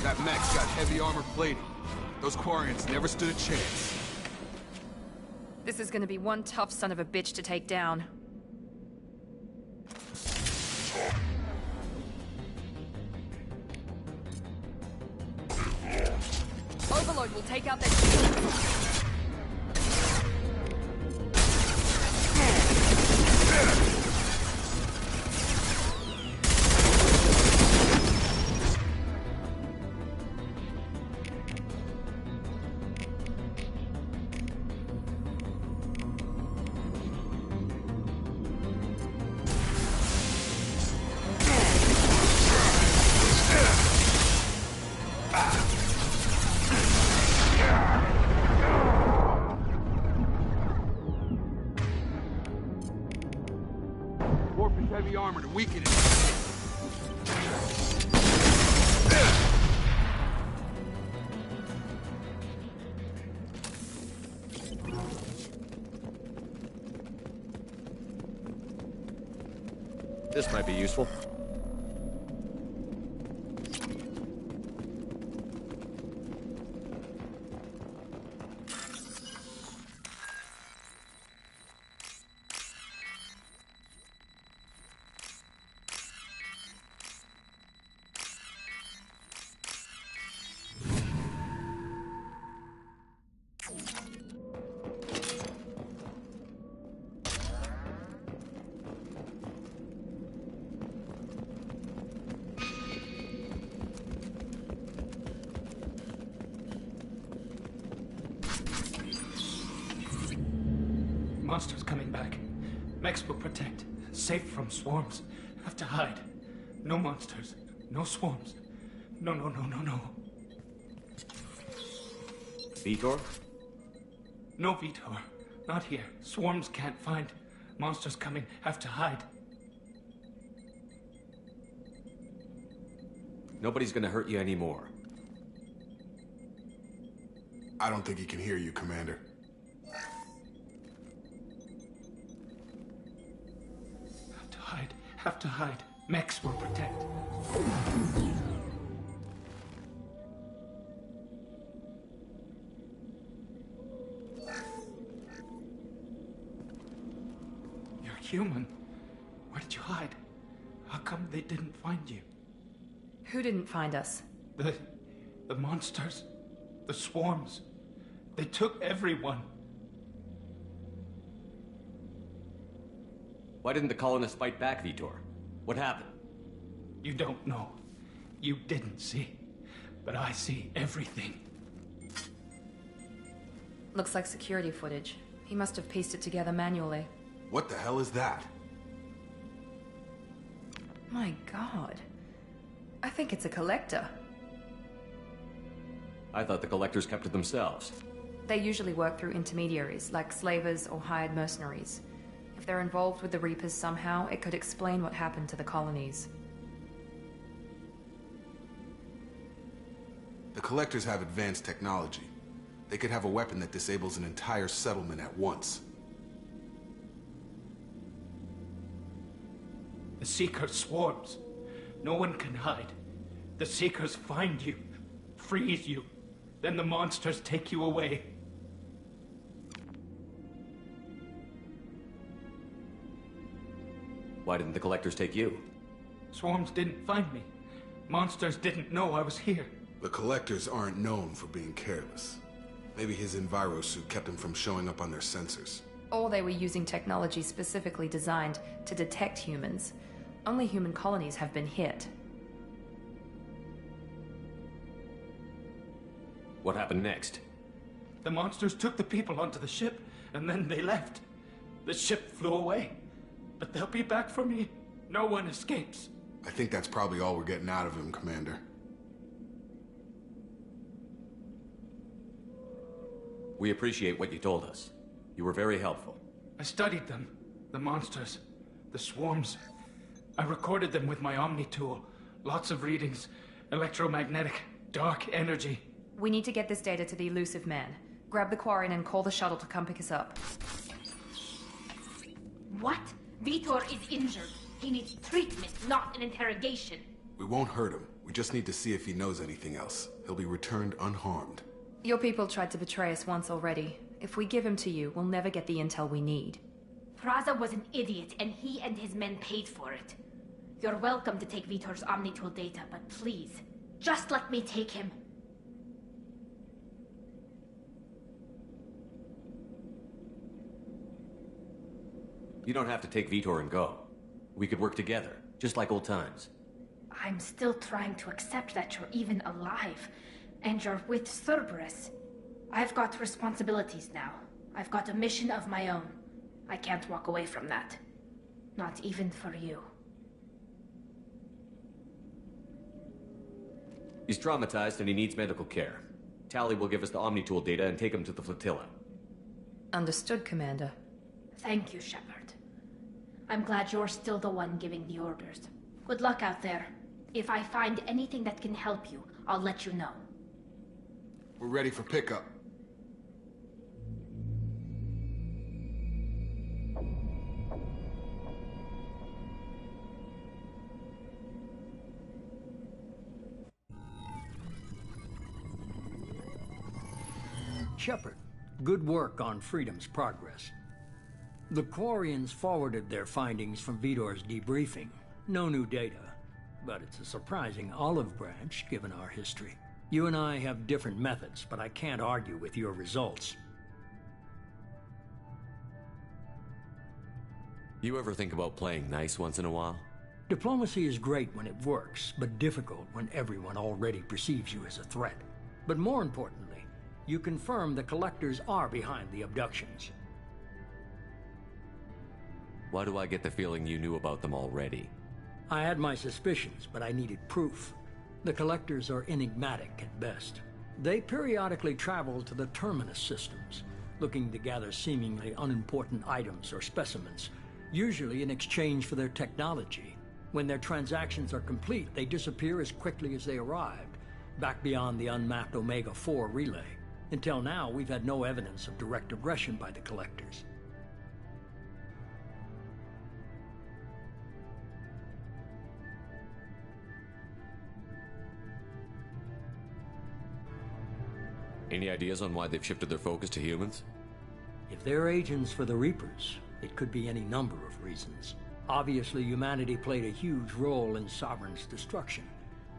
That mech's got heavy armor plating. Those Quarians never stood a chance. This is gonna be one tough son of a bitch to take down. Overload will take out their shields. Warping heavy armor to weaken it. This might be useful. Monsters coming back. Mechs will protect. Safe from swarms. Have to hide. No monsters. No swarms. No. Vitor? No, Vitor. Not here. Swarms can't find. Monsters coming. Have to hide. Nobody's gonna hurt you anymore. I don't think he can hear you, Commander. Have to hide. Mechs will protect. You're human. Where did you hide? How come they didn't find you? Who didn't find us? The monsters. The swarms. They took everyone. Why didn't the colonists fight back, Vitor? What happened? You don't know. You didn't see. But I see everything. Looks like security footage. He must have pieced it together manually. What the hell is that? My god. I think it's a collector. I thought the collectors kept it themselves. They usually work through intermediaries, like slavers or hired mercenaries. If they're involved with the Reapers somehow, it could explain what happened to the colonies. The collectors have advanced technology. They could have a weapon that disables an entire settlement at once. The Seeker swarms. No one can hide. The Seekers find you, freeze you, then the monsters take you away. Why didn't the collectors take you? Swarms didn't find me. Monsters didn't know I was here. The collectors aren't known for being careless. Maybe his Enviro suit kept him from showing up on their sensors. Or they were using technology specifically designed to detect humans. Only human colonies have been hit. What happened next? The monsters took the people onto the ship, and then they left. The ship flew away. But they'll be back for me. No one escapes. I think that's probably all we're getting out of him, Commander. We appreciate what you told us. You were very helpful. I studied them. The monsters. The swarms. I recorded them with my Omni tool. Lots of readings. Electromagnetic. Dark energy. We need to get this data to the Elusive Man. Grab the Quarian and call the shuttle to come pick us up. What? Vitor is injured. He needs treatment, not an interrogation. We won't hurt him. We just need to see if he knows anything else. He'll be returned unharmed. Your people tried to betray us once already. If we give him to you, we'll never get the intel we need. Praza was an idiot, and he and his men paid for it. You're welcome to take Vitor's Omnitool data, but please, just let me take him. You don't have to take Vitor and go. We could work together, just like old times. I'm still trying to accept that you're even alive, and you're with Cerberus. I've got responsibilities now. I've got a mission of my own. I can't walk away from that. Not even for you. He's traumatized and he needs medical care. Tali will give us the Omnitool data and take him to the flotilla. Understood, Commander. Thank you, Shepard. I'm glad you're still the one giving the orders. Good luck out there. If I find anything that can help you, I'll let you know. We're ready for pickup. Shepard, good work on Freedom's progress. The Quarians forwarded their findings from Vitor's debriefing. No new data, but it's a surprising olive branch given our history. You and I have different methods, but I can't argue with your results. You ever think about playing nice once in a while? Diplomacy is great when it works, but difficult when everyone already perceives you as a threat. But more importantly, you confirm the collectors are behind the abductions. Why do I get the feeling you knew about them already? I had my suspicions, but I needed proof. The Collectors are enigmatic at best. They periodically travel to the Terminus systems, looking to gather seemingly unimportant items or specimens, usually in exchange for their technology. When their transactions are complete, they disappear as quickly as they arrived, back beyond the unmapped Omega-4 relay. Until now, we've had no evidence of direct aggression by the Collectors. Any ideas on why they've shifted their focus to humans? If they're agents for the Reapers, it could be any number of reasons. Obviously, humanity played a huge role in Sovereign's destruction.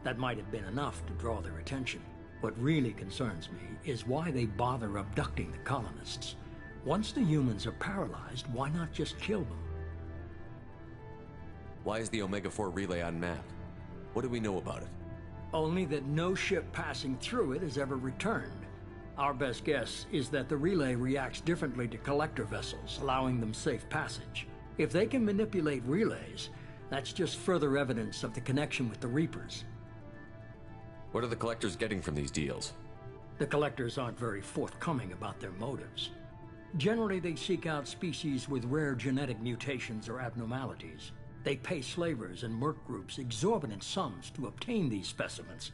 That might have been enough to draw their attention. What really concerns me is why they bother abducting the colonists. Once the humans are paralyzed, why not just kill them? Why is the Omega-4 relay unmapped? What do we know about it? Only that no ship passing through it has ever returned. Our best guess is that the relay reacts differently to collector vessels, allowing them safe passage. If they can manipulate relays, that's just further evidence of the connection with the Reapers. What are the Collectors getting from these deals? The Collectors aren't very forthcoming about their motives. Generally, they seek out species with rare genetic mutations or abnormalities. They pay slavers and merc groups exorbitant sums to obtain these specimens,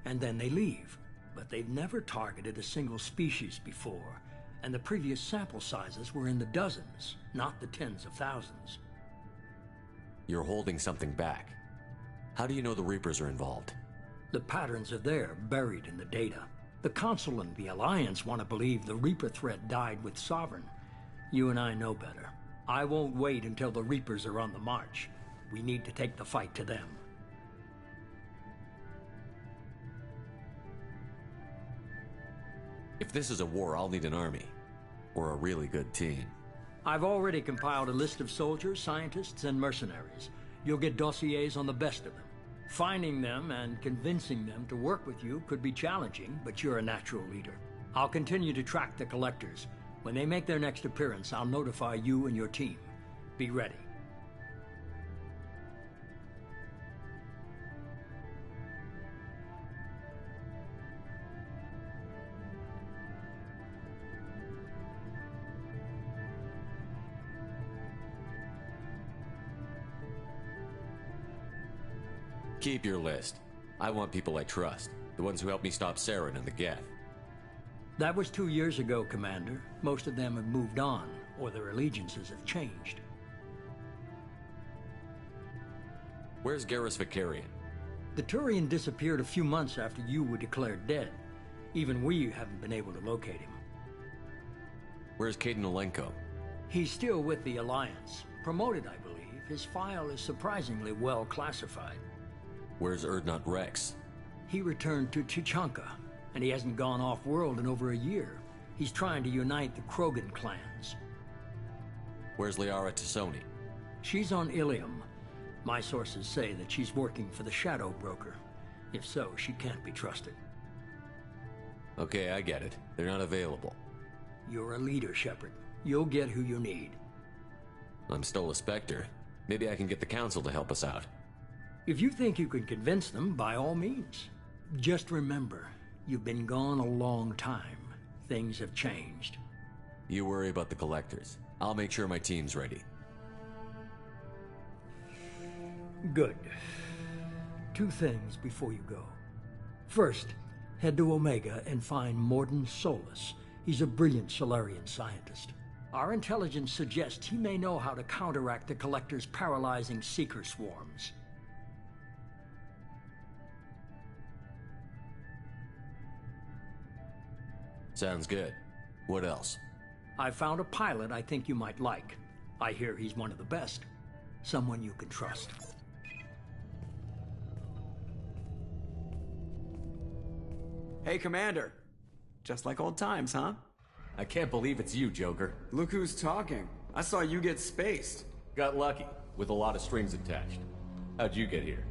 and then they leave. But they've never targeted a single species before, and the previous sample sizes were in the dozens, not the tens of thousands. You're holding something back. How do you know the Reapers are involved? The patterns are there, buried in the data. The Council and the Alliance want to believe the Reaper threat died with Sovereign. You and I know better. I won't wait until the Reapers are on the march. We need to take the fight to them. If this is a war, I'll need an army. Or a really good team. I've already compiled a list of soldiers, scientists, and mercenaries. You'll get dossiers on the best of them. Finding them and convincing them to work with you could be challenging, but you're a natural leader. I'll continue to track the Collectors. When they make their next appearance, I'll notify you and your team. Be ready. Keep your list. I want people I trust. The ones who helped me stop Saren and the Geth. That was 2 years ago, Commander. Most of them have moved on, or their allegiances have changed. Where's Garrus Vakarian? The Turian disappeared a few months after you were declared dead. Even we haven't been able to locate him. Where's Kaidan Alenko? He's still with the Alliance. Promoted, I believe. His file is surprisingly well classified. Where's Urdnot Rex? He returned to Tuchanka, and he hasn't gone off-world in over a year. He's trying to unite the Krogan clans. Where's Liara T'Soni? She's on Ilium. My sources say that she's working for the Shadow Broker. If so, she can't be trusted. Okay, I get it. They're not available. You're a leader, Shepard. You'll get who you need. I'm still a Spectre. Maybe I can get the Council to help us out. If you think you can convince them, by all means. Just remember, you've been gone a long time. Things have changed. You worry about the Collectors. I'll make sure my team's ready. Good. 2 things before you go. First, head to Omega and find Mordin Solus. He's a brilliant Solarian scientist. Our intelligence suggests he may know how to counteract the Collector's paralyzing Seeker swarms. Sounds good. What else? I found a pilot I think you might like. I hear he's one of the best. Someone you can trust. Hey, Commander. Just like old times, huh? I can't believe it's you, Joker. Look who's talking. I saw you get spaced. Got lucky, with a lot of strings attached. How'd you get here?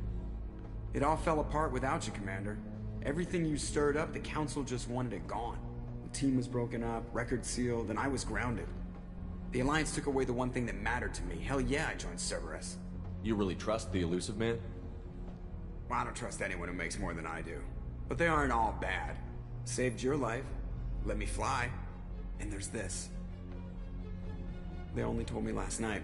It all fell apart without you, Commander. Everything you stirred up, the Council just wanted it gone. The team was broken up, record sealed, and I was grounded. The Alliance took away the one thing that mattered to me. Hell yeah, I joined Cerberus. You really trust the Illusive Man? Well, I don't trust anyone who makes more than I do. But they aren't all bad. Saved your life, let me fly, and there's this. They only told me last night.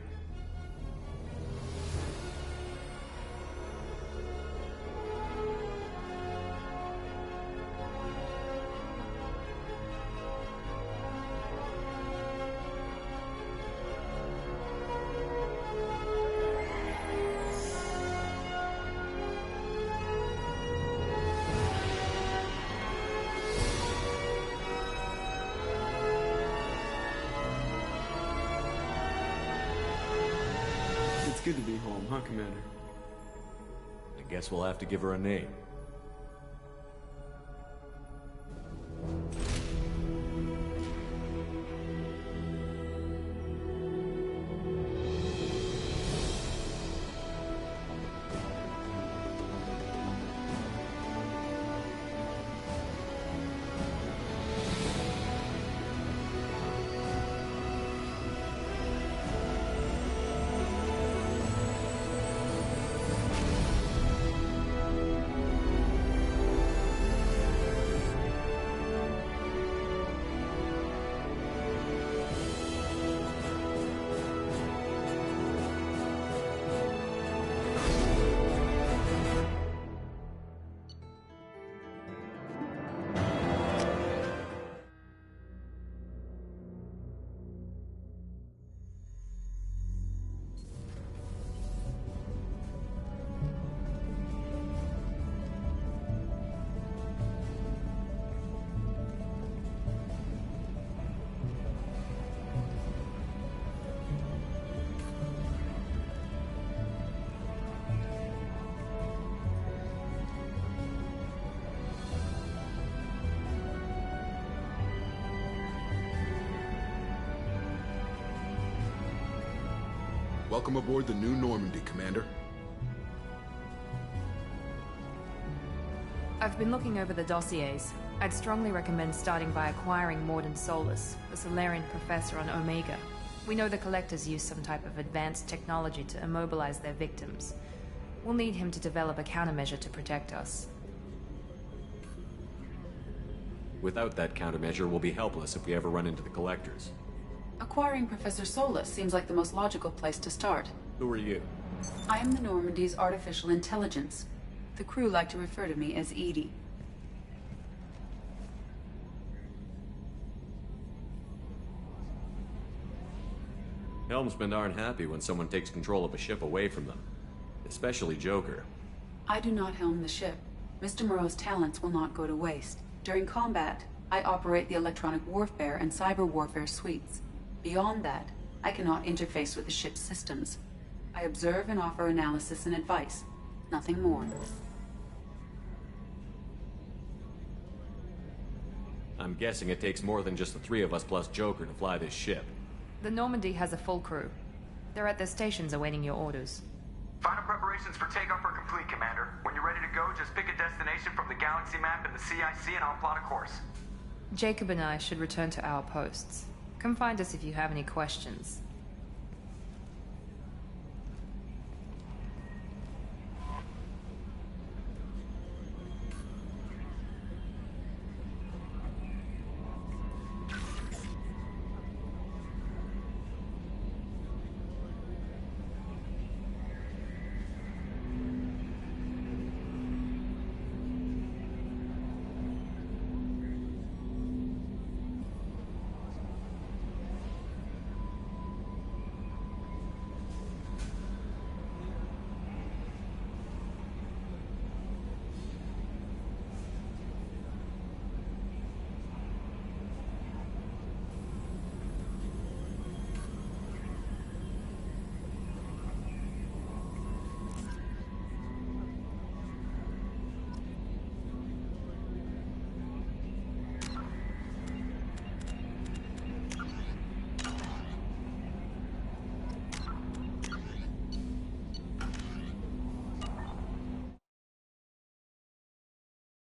It's good to be home, huh, Commander? I guess we'll have to give her a name. Welcome aboard the New Normandy, Commander. I've been looking over the dossiers. I'd strongly recommend starting by acquiring Mordin Solus, the Solarian professor on Omega. We know the Collectors use some type of advanced technology to immobilize their victims. We'll need him to develop a countermeasure to protect us. Without that countermeasure, we'll be helpless if we ever run into the Collectors. Acquiring Professor Solus seems like the most logical place to start. Who are you? I am the Normandy's artificial intelligence. The crew like to refer to me as EDI. Helmsmen aren't happy when someone takes control of a ship away from them. Especially Joker. I do not helm the ship. Mr. Moreau's talents will not go to waste. During combat, I operate the electronic warfare and cyber warfare suites. Beyond that, I cannot interface with the ship's systems. I observe and offer analysis and advice. Nothing more. I'm guessing it takes more than just the three of us plus Joker to fly this ship. The Normandy has a full crew. They're at their stations awaiting your orders. Final preparations for takeoff are complete, Commander. When you're ready to go, just pick a destination from the galaxy map in the CIC and I'll plot a course. Jacob and I should return to our posts. Come find us if you have any questions.